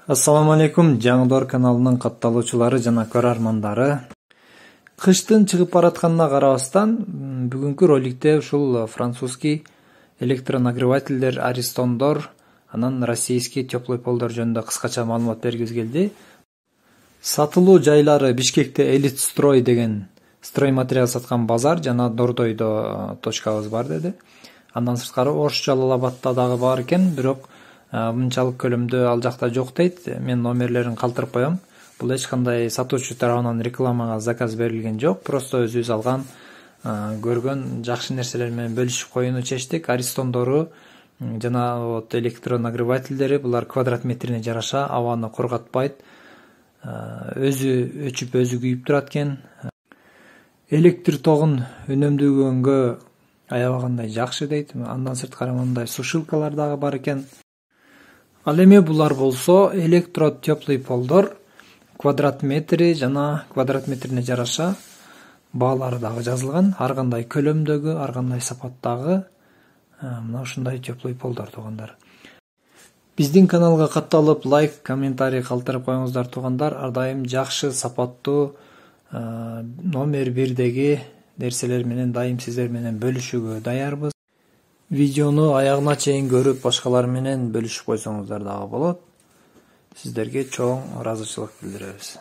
Assalamu алейкум, Жаңдор каналынын катталуучулары жана көрөрмандары. Кыштын чыгып баратканына карабастан, бүгүнкү роликте ушул французский электронагревательдер, аристондор, анан российский теплый полдор жөнүндө кыскача маалымат бергибиз келди. Сатылуу жайлары Бишкекте Элит Строй деген стройматериал саткан базар жана Дордойдо точкабыз бар деди. Андан сырткары Ош Жалалабадта дагы бар экен, бирок мынчалык көлөмдө ал жакта жок дейт. Мен номерлерин калтырып коем. Бул эч кандай сатуучу тарабынан рекламага заказ берилген жок. Просто өзүбүз алган, көргөн жакшы нерселер менен бөлүшүп коюуну чечтик. Аристондору жана вот электронагревательдери булар квадрат метрине жараша абаны кургатпайт. Өзү өчүп, өзү күйүп турат экен. Электр тогун үнөмдөгөнгө аябагандай жакшы дейт. Андан сырткары мындай сушилкалар дагы бар экен. Ал эми булар болсо электротеплый полдор, квадрат метри жана квадрат метрине жараша баалары дагы жазылган. Ар кандай көлөмдөгү, ар кандай сапаттагы мына ушундай теплый полдор туугандар. Биздин каналга катталып, лайк, комментарий калтырып коюңуздар туугандар. Ар дайым жакшы, сапаттуу номер 1-деги нерселер менен дайым сиздер менен бөлүшүүгө даярбыз. Видеону аягына чейин көрүп, башкалар менен бөлүшүп койсоңуздар дагы болот. Сиздерге чоң ыраазычылык билдиребиз.